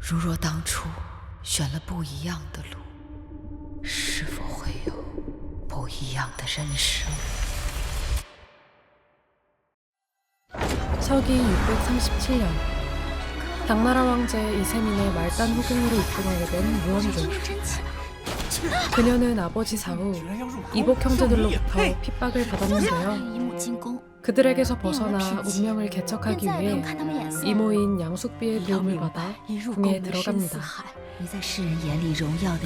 如若当初选了不一样的路，是否会有不一样的人生？ 서기 637년 당나라 왕제 이세민의 말단 후궁으로 입궁하게 된 무원조. 그녀는 아버지 사후 이복 형제들로부터 핍박을 받았는데요. 그들에게서 벗어나 운명을 개척하기 위해 이모인 양숙비의 도움을 받아 궁에 들어갑니다.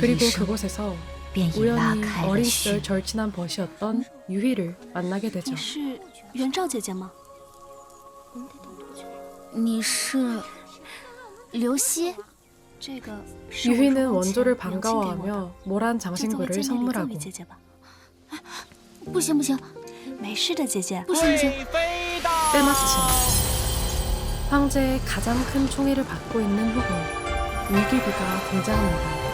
그리고 그곳에서 우연히 어린 시절 절친한 벗이었던 유희를 만나게 되죠. 你是刘希？ 유희는 원조를 반가워하며 모란 장신구를 선물하고 不行不行，没事的姐姐，不行不行。 때마침 황제의 가장 큰 총애를 받고 있는 후궁 위기비가 등장합니다.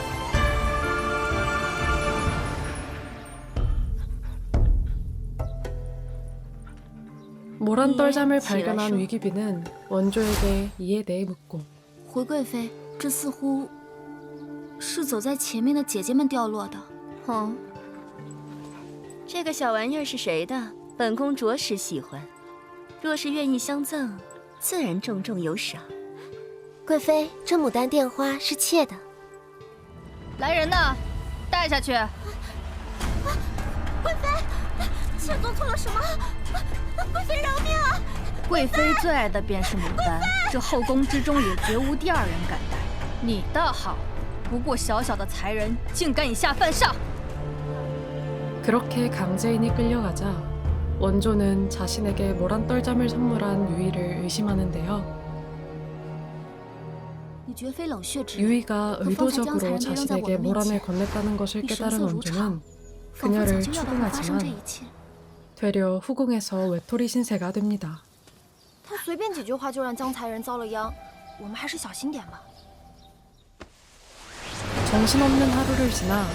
모란 떨잠을 발견한 위기비는 원조에게 이에 대해 묻고 回贵妃，这似乎是走在前面的姐姐们掉落的。哦，这个小玩意儿是谁的？本宫着实喜欢。若是愿意相赠，自然重重有赏。贵妃，这牡丹电花是妾的。来人呐，带下去！贵妃，妾做错了什么？贵妃饶命啊！贵妃最爱的便是牡丹，这后宫之中也绝无第二人敢戴。你倒好，不过小小的才人，竟敢以下犯上！ 그렇게 강제인이 끌려가자 원조는 자신에게 모란 떨잠을 선물한 유희를 의심하는데요. 你绝非冷血之人。 유희가 의도적으로 자신에게 모란을 건넸다는 것을 깨달은 원조는 그녀를 추궁하지만 되려 후궁에서 외톨이 신세가 됩니다. 他随便几句话就让江才人遭了殃，我们还是小心点吧。 정신없는 하루를 지나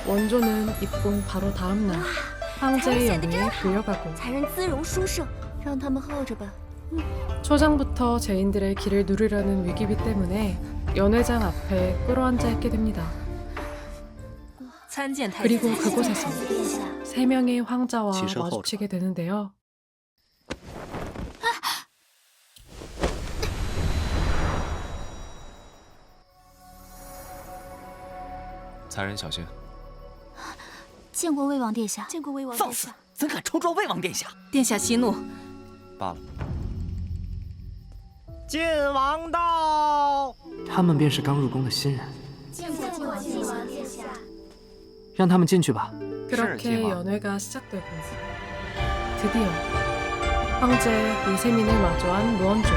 원조는 입궁 바로 다음날 황제의 연회에 불려가고 才人姿容殊胜，让他们候着吧。 초장부터 죄인들의 길을 누르려는 위기비 때문에 연회장 앞에 끌어앉아 있게 됩니다. 그리고 그곳에서 세 명의 황자와 마주치게 되는데요.才人小心！见过魏王殿下。放肆！怎敢冲撞魏王殿下？殿下息怒。罢了。晋王到！他们便是刚入宫的新人。见过晋王殿下。让他们进去吧。 그렇게 연회가 시작되고 드디어 황제 이세민을 마주한 무원조.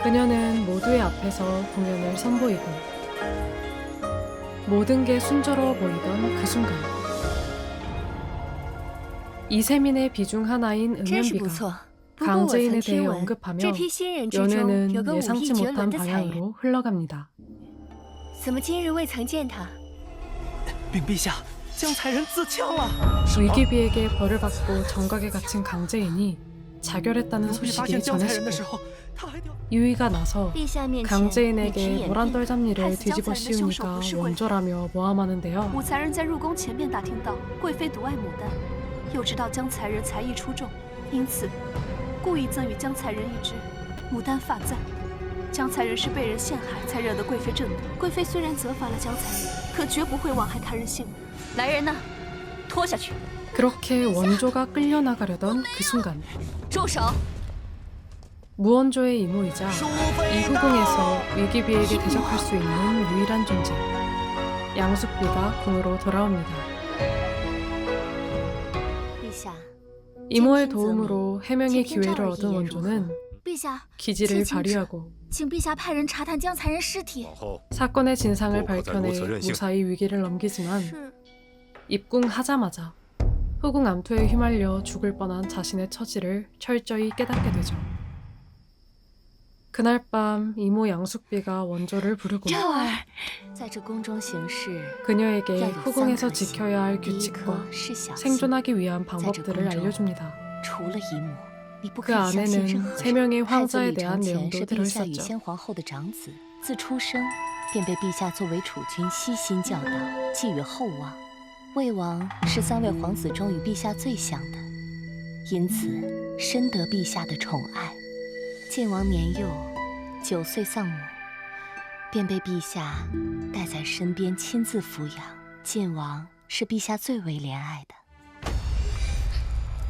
그녀는 모두의 앞에서 공연을 선보이고 모든 게 순조로워 보이던 그 순간 이세민의 비중 하나인 응연비가 강제인에 대해 언급하며 연회는 예상치 못한 방향으로 흘러갑니다. 怎么今日未曾见他？禀陛下，江才人自枪了。 위기비에게 벌을 받고 정각에 갇힌 강제인이 자결했다는 소식이 전해지고 유희가 나서 강제인에게 모란 떨잠일을 뒤집어 씌우니까 원조라며 모함하는데요. 武才人在入宫前便打听到贵妃独爱牡丹，又知道江才人才艺出众，因此故意赠予江才人一支牡丹发簪。江才人是被人陷害才惹得贵妃震怒。贵妃虽然责罚了江才人，可绝不会枉害他人性命。来人呐，拖下去！ 그렇게 원조가 끌려나가려던 그 순간 住手！ 무원조의 이모이자 이 후궁에서 위기비에게 대적할 수 있는 유일한 존재 양숙비가 궁으로 돌아옵니다. 이모의 도움으로 해명의 기회를 얻은 원조는 기지를 발휘하고 사건의 진상을 밝혀내 무사히 위기를 넘기지만 입궁하자마자 후궁 암투에 휘말려 죽을 뻔한 자신의 처지를 철저히 깨닫게 되죠. 그날 밤 이모 양숙비가 원조를 부르고 그녀에게 후궁에서 지켜야 할 규칙과 생존하기 위한 방법들을 알려줍니다. 그 안에는 3명의 황자에 대한 내용도 是陛下与 들어있었죠. 先皇后的长子，自出生便被陛下作为储君悉心教导，寄予厚望。魏王是3位皇子中与陛下最像的，因此深得陛下的宠爱。建王年幼，9岁丧母，便被陛下带在身边亲自抚养。建王是陛下最为怜爱的。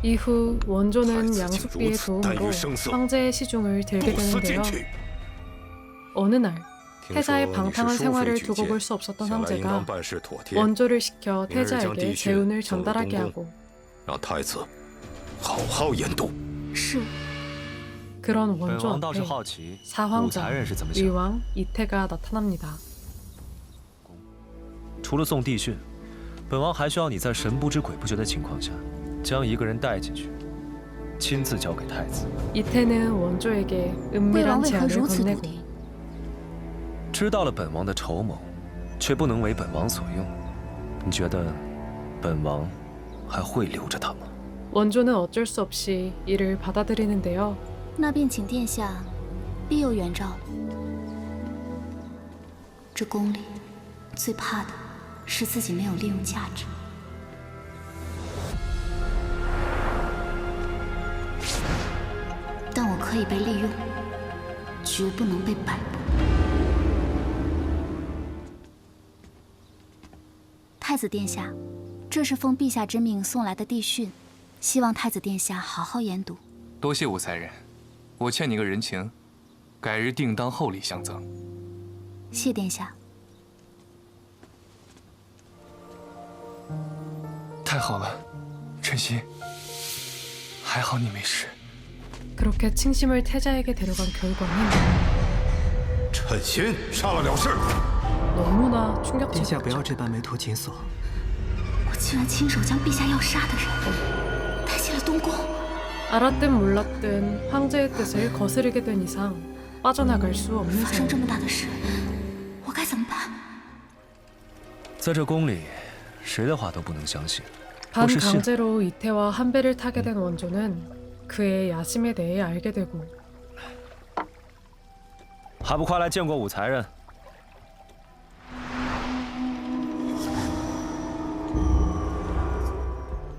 이후 원조는 양숙비의 도움으로 황제의 시중을 들게 되는데요. 어느 날 태자의 방탕한 생활을 두고 볼 수 없었던 황제가 원조를 시켜 태자에게 재운을 전달하게 하고 그런 원조 앞에 사황자, 위왕, 이태가 나타납니다. 除了送地训，本王还需要你在神不知鬼不觉的情况下，将一个人带进去，亲自交给太子。 이태는 원조에게 은밀한 제안을 건네고 知道了本王的筹谋，却不能为本王所用，你觉得本王还会留着他吗？ 원조는 어쩔 수 없이 이를 받아들이는데요. 那便请殿下庇佑元昭。这宫里最怕的是自己没有利用价值。但我可以被利用，绝不能被摆布。太子殿下，这是奉陛下之命送来的地训，希望太子殿下好好研读。多谢武才人，我欠你个人情，改日定当厚礼相赠。谢殿下。太好了，晨曦，还好你没事。 그렇게 칭심을 태자에게 데려간 결과는 臣心杀了了事。 너무나 殿下不要 충격적이었죠. 这般眉头紧锁。我竟然亲手将陛下要杀的人带进了东宫。 알았든 몰랐든 황제의 뜻을 거스르게 된 이상 빠져나갈 수 없는 发生这 상황. 么大的事，我该怎么办？在这宫里，谁的话都不能相信。我是信。 반강제로 이태와 한 배를 타게 된 원조는 그의 야심에 대해 알게 되고 还不快来见过武才人！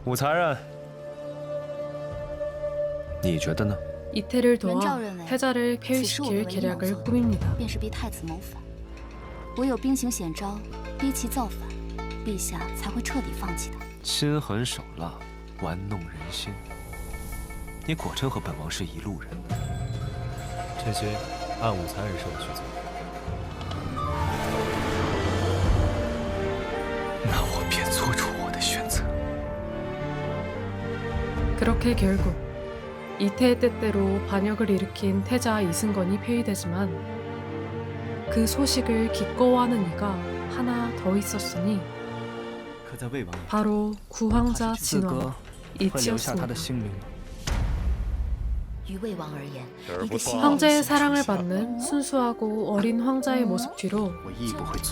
武才人，你觉得呢？ 이태를 元昭 도와 认为 태자를 此时我 폐위시킬 们唯一能 계략을 做的 꾸밉니다. 便是逼太子谋反，唯有兵行险招，逼其造反，陛下才会彻底放弃他。心狠手辣，玩弄人心。你果真和本王是一路人。晨曦，按武才人说的去做。那我便做出我的选择。 그렇게 결국 이태의 뜻대로 반역을 일으킨 태자 이승건이 폐위되지만 그 소식을 기꺼워하는 이가 하나 더 있었으니 바로 구황자 진왕 이치였습니다. 황제의 사랑을 받는 순수하고 어린 황자의 모습 뒤로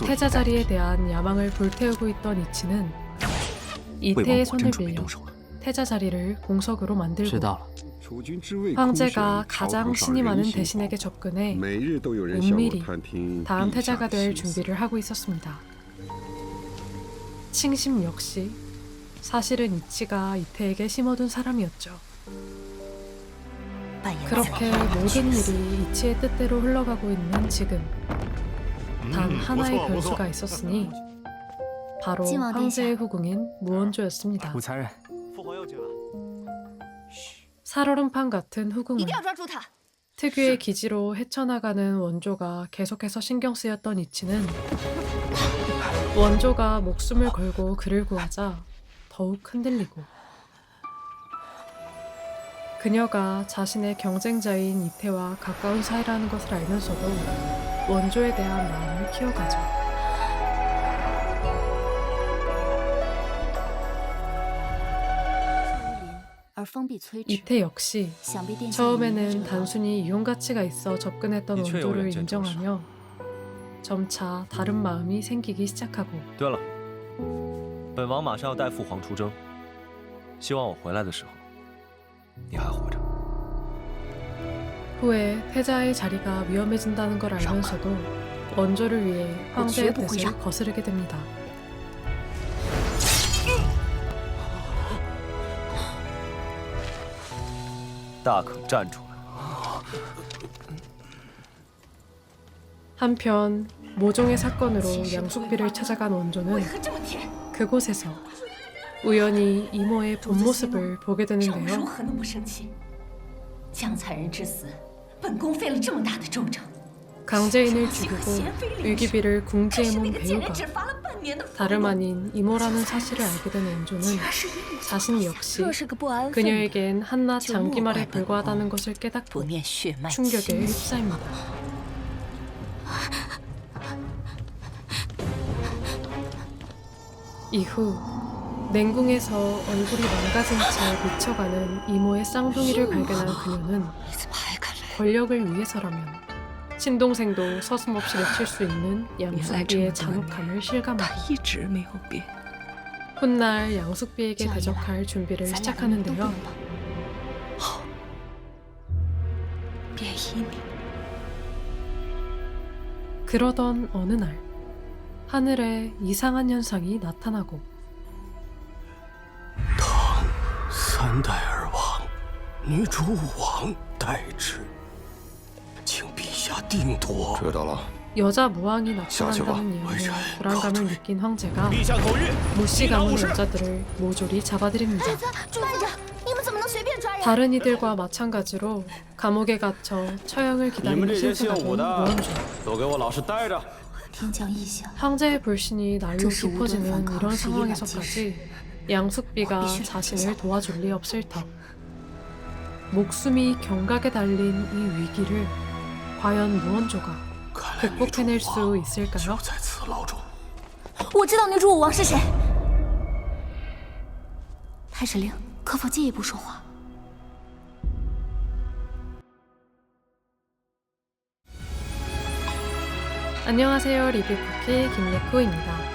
태자 자리에 대한 야망을 불태우고 있던 이치는 이태의 손을 빌려 태자 자리를 공석으로 만들고 황제가 가장 신이 많은 대신에게 접근해 은밀히 다음 태자가 될 준비를 하고 있었습니다. 칭심 역시 사실은 이치가 이태에게 심어둔 사람이었죠. 그렇게 모든 일이 이치의 뜻대로 흘러가고 있는 지금 단 하나의 변수가 있었으니 바로 황제의 후궁인 무원조였습니다. 살얼음판 같은 후궁은 특유의 기지로 헤쳐나가는 원조가 계속해서 신경 쓰였던 이치는 원조가 목숨을 걸고 그를 구하자 더욱 흔들리고 그녀가 자신의 경쟁자인 이태와 가까운 사이라는 것을 알면서도 원조에 대한 마음을 키워가죠. 이태 역시 처음에는 단순히 이용 가치가 있어 접근했던 원조를 인정하며 점차 다른 마음이 생기기 시작하고 对了，本王马上要带父皇出征，希望我回来的时候，你还活着。 후에 태자의 자리가 위험해진다는 걸 알면서도 원조를 위해 황제의 뜻을 거스르게 됩니다. 한편 모종의 사건으로 양숙비를 찾아간 원조는 그곳에서 우연히 이모의 본 모습을 보게 되는데요. 강제인을 죽이고 위기비를 궁지에 모은 배우가 다름 아닌 이모라는 사실을 알게 된 원조는 자신 역시 그녀에겐 한낱 장기말에 불과하다는 것을 깨닫고 충격에 휩싸입니다. 이후 맹궁에서 얼굴이 망가진 채 미쳐가는 이모의 쌍둥이를 발견한 그녀는 권력을 위해서라면 친동생도 서슴없이 내칠 수 있는 양숙비의 잔혹함을 실감하고 훗날 양숙비에게 대적할 준비를 시작하는데요. 그러던 어느 날 하늘에 이상한 현상이 나타나고 三代而亡，女主武王代之，请陛下定夺。知道了。 여자 무왕이 나타난다는 이유로 불안감을 느낀 황제가 무씨 가문 여자들을 모조리 잡아들입니다. 다른 이들과 마찬가지로 감옥에 갇혀 처형을 기다리는 신세가 된 무원조. 황제의 불신이 날로 깊어지는 이런 상황에서까지 양숙비가 자신을 도와줄 리 없을 터 목숨이 경각에 달린 이 위기를 과연 무원조가 극복해낼 수 있을까요? 我知道女主武王是谁。太史令，可否进一步说话？ 안녕하세요. 리뷰쿠키 김예코입니다.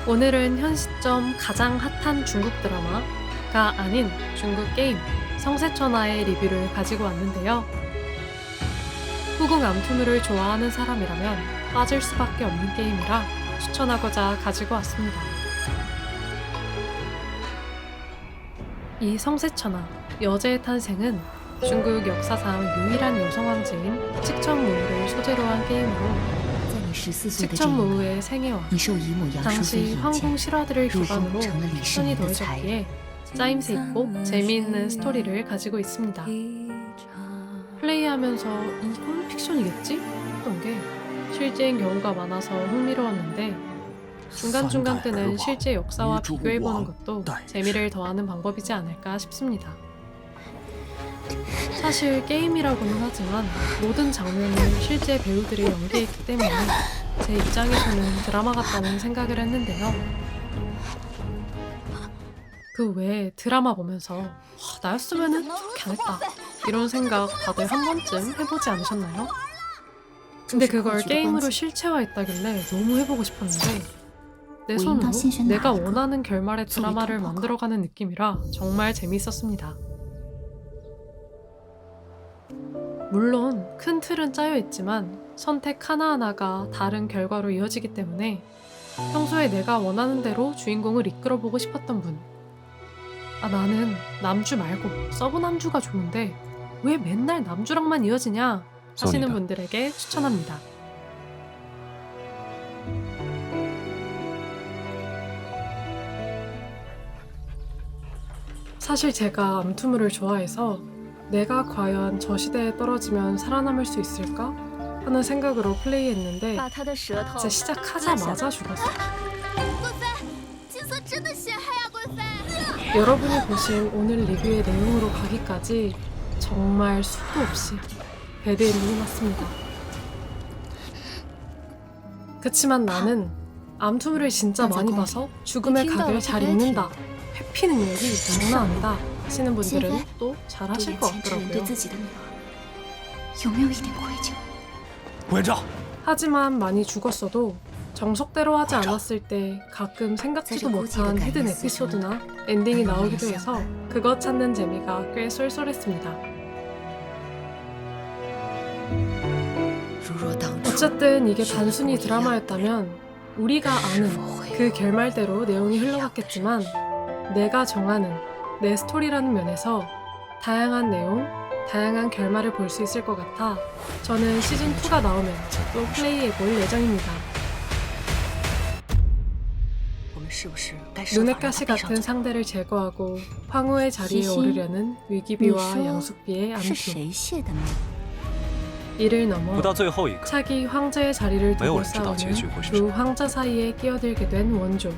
오늘은 현 시점 가장 핫한 중국 드라마가 아닌 중국 게임 성세천하의 리뷰를 가지고 왔는데요. 후궁 암투물을 좋아하는 사람이라면 빠질 수밖에 없는 게임이라 추천하고자 가지고 왔습니다. 이 성세천하, 여제의 탄생은 중국 역사상 유일한 여성 왕제인 칙천무우를 소재로 한 게임으로 칙천무우의 생애와 당시 황궁 실화들을 기반으로 픽션이 더해졌기에 짜임새 있고 재미있는 스토리를 가지고 있습니다. 플레이하면서 이건 픽션이겠지? 했던 게 실제인 경우가 많아서 흥미로웠는데 중간중간 때는 실제 역사와 비교해보는 것도 재미를 더하는 방법이지 않을까 싶습니다. 사실 게임이라고는 하지만 모든 장면을 실제 배우들이 연기했기 때문에 제 입장에서는 드라마 같다는 생각을 했는데요. 그 외에 드라마 보면서 나였으면은 저렇게 안 했다 이런 생각 다들 한 번쯤 해보지 않으셨나요? 근데 그걸 게임으로 실체화했다길래 너무 해보고 싶었는데 내 손으로 내가 원하는 결말의 드라마를 만들어가는 느낌이라 정말 재미있었습니다. 물론 큰 틀은 짜여 있지만 선택 하나하나가 다른 결과로 이어지기 때문에 평소에 내가 원하는 대로 주인공을 이끌어보고 싶었던 분, 나는 남주 말고 서브 남주가 좋은데 왜 맨날 남주랑만 이어지냐 하시는 분들에게 추천합니다. 사실 제가 암투물을 좋아해서 내가 과연 저 시대에 떨어지면 살아남을 수 있을까? 하는 생각으로 플레이했는데 제 시작하자마자 죽었어요. 여러분이 보신 오늘 리뷰의 내용으로 가기까지 정말 수도 없이 배드엔딩이 났습니다. 그치만 나는 암투물을 진짜 많이 봐서 죽음의 각을 잘 읽는다, 회피 능력이 장난 아니다 하시는 분들은 또 잘하실 것 같더라고요. 하지만 많이 죽었어도 정석대로 하지 않았을 때 가끔 생각지도 못한 히든 에피소드나 엔딩이 나오기도 해서 그것 찾는 재미가 꽤 쏠쏠했습니다. 어쨌든 이게 단순히 드라마였다면 우리가 아는 그 결말대로 내용이 흘러갔겠지만 내가 정하는 내 스토리라는 면에서 다양한 내용, 다양한 결말을 볼 수 있을 것 같아 저는 시즌2가 나오면 또 플레이해볼 예정입니다. 루네카시 같은 상대를 제거하고 황후의 자리에 오르려는 위기비와 양숙비의 암투. 이를 넘어 차기 황제의 자리를 두고 싸우는 두 황자 사이에 끼어들게 된 원조.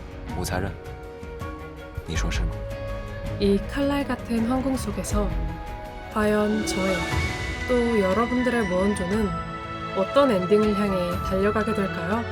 이 칼날 같은 황궁 속에서 과연 저의 또 여러분들의 원조는 어떤 엔딩을 향해 달려가게 될까요?